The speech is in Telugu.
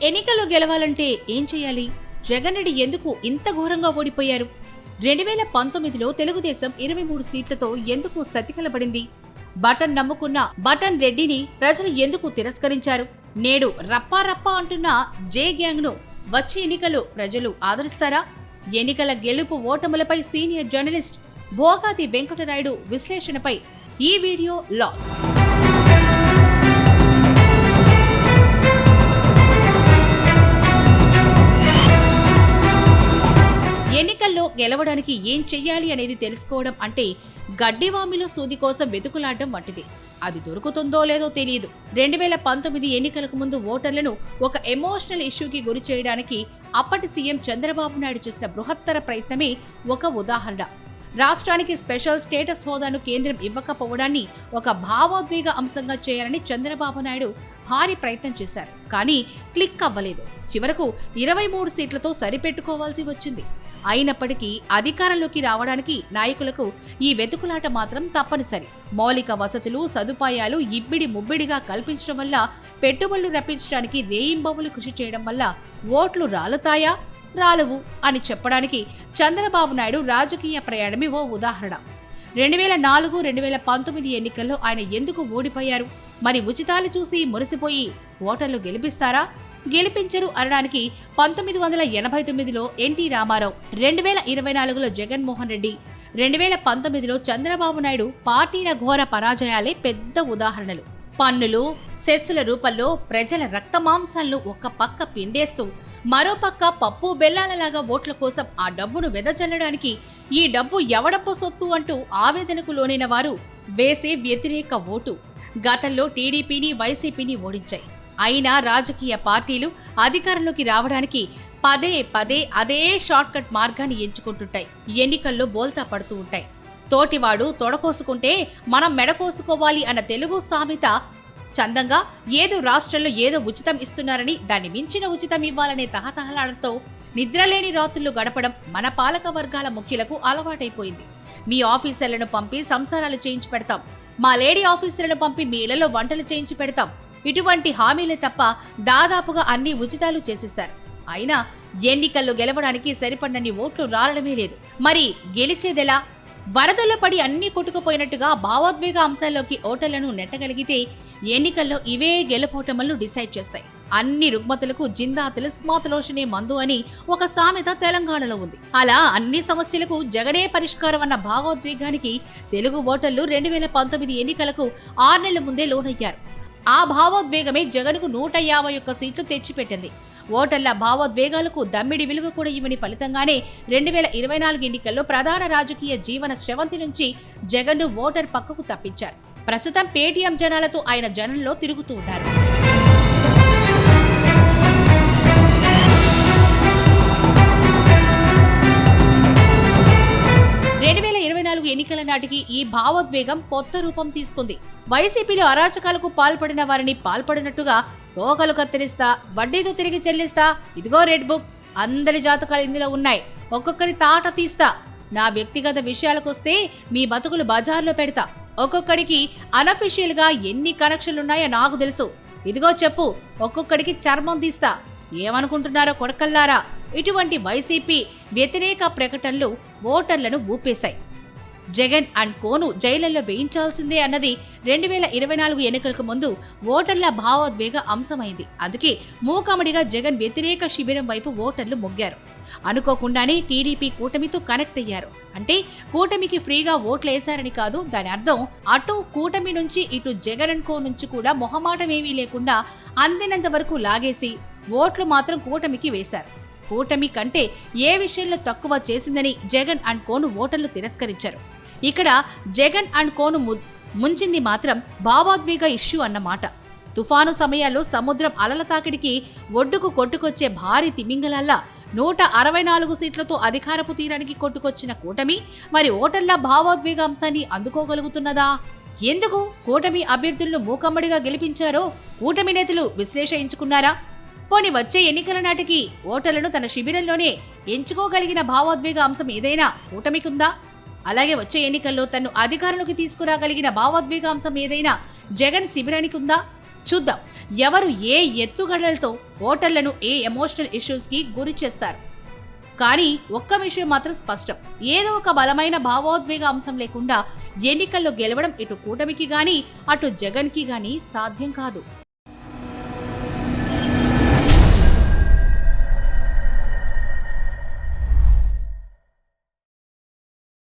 ఎన్నికల్లో గెలవాలంటే ఏం చేయాలి? జగన్ రెడ్డి ఎందుకు ఇంత ఘోరంగా ఓడిపోయారు? 2019లో తెలుగుదేశం 23 సీట్లతో ఎందుకు సతికలబడింది? బటన్ నమ్ముకున్న బటన్ రెడ్డిని ప్రజలు ఎందుకు తిరస్కరించారు? నేడు రప్పా రప్పా అంటున్న జే గ్యాంగ్ ను వచ్చే ఎన్నికల్లో ప్రజలు ఆదరిస్తారా? ఎన్నికల గెలుపు ఓటములపై సీనియర్ జర్నలిస్ట్ భోగాతి వెంకటరాయుడు విశ్లేషణపై ఈ వీడియో లాగ్. ఎన్నికల్లో గెలవడానికి ఏం చెయ్యాలి అనేది తెలుసుకోవడం అంటే గడ్డివామిలో సూది కోసం వెతుకులాడడం వంటిది. అది దొరుకుతుందో లేదో తెలియదు. 2019 ఎన్నికలకు ముందు ఓటర్లను ఒక ఎమోషనల్ ఇష్యూకి గురి చేయడానికి అప్పటి సీఎం చంద్రబాబు నాయుడు చేసిన బృహత్తర ప్రయత్నమే ఒక ఉదాహరణ. రాష్ట్రానికి స్పెషల్ స్టేటస్ హోదాను కేంద్రం ఇవ్వకపోవడాన్ని ఒక భావోద్వేగ అంశంగా చేయాలని చంద్రబాబు నాయుడు భారీ ప్రయత్నం చేశారు. కానీ క్లిక్ అవ్వలేదు. చివరకు 23 సీట్లతో సరిపెట్టుకోవాల్సి వచ్చింది. అయినప్పటికీ అధికారంలోకి రావడానికి నాయకులకు ఈ వెతుకులాట మాత్రం తప్పనిసరి. మౌలిక వసతులు, సదుపాయాలు ఇబ్బిడి ముబ్బిడిగా కల్పించడం వల్ల, పెట్టుబడులు రప్పించడానికి రేయింబవులు కృషి చేయడం వల్ల ఓట్లు రాలుతాయా, రాలవు అని చెప్పడానికి చంద్రబాబు నాయుడు రాజకీయ ప్రయాణమే ఓ ఉదాహరణ. 2004, 2019 ఎన్నికల్లో ఆయన ఎందుకు ఓడిపోయారు? మరి ఉచితాలు చూసి మురిసిపోయి ఓటర్లు గెలిపిస్తారా? గెలిపించరు అనడానికి 1989లో ఎన్టీ రామారావు, 2024లో జగన్మోహన్ రెడ్డి, 2019లో చంద్రబాబు నాయుడు పార్టీల ఘోర పరాజయాలే పెద్ద ఉదాహరణలు. పన్నులు, సెస్సుల రూపంలో ప్రజల రక్తమాంసాలను ఒక పక్క పిండేస్తూ మరోపక్క పప్పు బెల్లాలలాగా ఓట్ల కోసం ఆ డబ్బును వెదజల్లడానికి ఈ డబ్బు ఎవడబ్బో సొత్తు అంటూ ఆవేదనకు లోనైన వారు వేసే వ్యతిరేక ఓటు గతంలో టీడీపీని, వైసీపీని ఓడించాయి. అయినా రాజకీయ పార్టీలు అధికారంలోకి రావడానికి పదే పదే అదే షార్ట్ కట్ మార్గాన్ని ఎంచుకుంటుంటాయి. ఎన్నికల్లో బోల్తా పడుతూ ఉంటాయి. తోటివాడు తొడకోసుకుంటే మనం మెడకోసుకోవాలి అన్న తెలుగు సామెత చందంగా ఏదో రాష్ట్రంలో ఏదో ఉచితం ఇస్తున్నారని దాన్ని మించిన ఉచితం ఇవ్వాలనే తహతహలాడతో నిద్రలేని రాత్రులు గడపడం మన పాలక వర్గాల ముఖ్యులకు అలవాటైపోయింది. మీ ఆఫీసర్లను పంపి సంసారాలు చేయించి పెడతాం, మా లేడీ ఆఫీసర్లను పంపి మీ ఇళ్లలో వంటలు చేయించి పెడతాం, ఇటువంటి హామీలే తప్ప దాదాపుగా అన్ని ఉచితాలు చేసేశారు. అయినా ఎన్నికల్లో గెలవడానికి సరిపడినన్ని ఓట్లు రాలడమే లేదు. మరి గెలిచేదెలా? వరదల్లో పడి అన్ని కొట్టుకుపోయినట్టుగా భావోద్వేగ అంశాల్లోకి ఓటర్లను నెట్టగలిగితే ఎన్నికల్లో ఇవే గెలుపోటములను డిసైడ్ చేస్తాయి. అన్ని రుగ్మతులకు జిందా తిలిస్మాతులోషనే మందు అని ఒక సామెత తెలంగాణలో ఉంది. అలా అన్ని సమస్యలకు జగనే పరిష్కారం అన్న భావోద్వేగానికి తెలుగు ఓటర్లు 2019 ఎన్నికలకు 6 నెలల ముందే లోనయ్యారు. ఆ భావోద్వేగమే జగన్కు 151 సీట్లు తెచ్చిపెట్టింది. ఓటర్ల భావోద్వేగాలకు దమ్మిడి విలువ కూడా ఇవ్వని ఫలితంగానే 2024 ఎన్నికల్లో ప్రధాన రాజకీయ జీవన స్రవంతి నుంచి జగన్ను ఓటర్ పక్కకు తప్పించారు. ప్రస్తుతం పేటీఎం జనాలతో ఆయన జనంలో తిరుగుతూ ఉంటారు. 2024 ఎన్నికల నాటికి ఈ భావోద్వేగం కొత్త రూపం తీసుకుంది. వైసీపీలో అరాచకాలకు పాల్పడిన వారిని పాల్పడినట్టుగా తోకలు కత్తిరిస్తా, వడ్డీతో తిరిగి చెల్లిస్తా, ఇదిగో రెడ్ బుక్, అందరి జాతకాలు ఇందులో ఉన్నాయి, ఒక్కొక్కరి తాట తీస్తా, నా వ్యక్తిగత విషయాలకొస్తే మీ బతుకులు బజార్లో పెడతా, ఒక్కొక్కడికి అనఫిషియల్ గా ఎన్ని కనెక్షన్లున్నాయో నాకు తెలుసు, ఇదిగో చెప్పు, ఒక్కొక్కడికి చర్మం తీస్తా, ఏమనుకుంటున్నారో కొడకల్లారా, ఇటువంటి వైసీపీ వ్యతిరేక ప్రకటనలు ఓటర్లను ఊపేశాయి. జగన్ అండ్ కోను జైళ్లలో వేయించాల్సిందే అన్నది 2024 ఎన్నికలకు ముందు ఓటర్ల భావోద్వేగ అంశమైంది. అందుకే మూకమ్మడిగా జగన్ వ్యతిరేక శిబిరం వైపు ఓటర్లు మొగ్గారు. అనుకోకుండానే టీడీపీ కూటమితో కనెక్ట్ అయ్యారు. అంటే కూటమికి ఫ్రీగా ఓట్లు వేశారని కాదు, దాని అర్థం అటు కూటమి నుంచి ఇటు జగన్ అండ్ కో నుంచి కూడా మొహమాటమేమీ లేకుండా అందినంత వరకు లాగేసి ఓట్లు మాత్రం కూటమికి వేశారు. కూటమి కంటే ఏ విషయంలో తక్కువ చేసిందని జగన్ అండ్ కోను ఓటర్లు తిరస్కరించారు. ఇక్కడ జగన్ అండ్ కోను ముంచింది మాత్రం భావోద్వేగ ఇష్యూ అన్నమాట. తుఫాను సమయాల్లో సముద్రం అలల తాకిడికి ఒడ్డుకు కొట్టుకొచ్చే భారీ తిమింగలల్లా 164 సీట్లతో అధికారపు తీరానికి కొట్టుకొచ్చిన కూటమి మరి ఓటర్ల భావోద్వేగ అంశాన్ని అందుకోగలుగుతున్నదా? ఎందుకు కూటమి అభ్యర్థులను మూకమ్మడిగా గెలిపించారో కూటమి నేతలు విశ్లేషించుకున్నారా? పోని వచ్చే ఎన్నికల నాటికి ఓటర్లను తన శిబిరంలోనే ఎంచుకోగలిగిన భావోద్వేగ అంశం ఏదైనా కూటమికుందా? అలాగే వచ్చే ఎన్నికల్లో తను అధికారంలోకి తీసుకురాగలిగిన భావోద్వేగ అంశం ఏదైనా జగన్ శిబిరానికి ఉందా? చూద్దాం. ఎవరు ఏ ఎత్తుగడలతో ఓటర్లను ఏ ఎమోషనల్ ఇష్యూస్కి గురి చేస్తారు. కానీ ఒక్క విషయం మాత్రం స్పష్టం, ఏదో ఒక బలమైన భావోద్వేగ అంశం లేకుండా ఎన్నికల్లో గెలవడం ఇటు కూటమికి గానీ అటు జగన్కి గానీ సాధ్యం కాదు.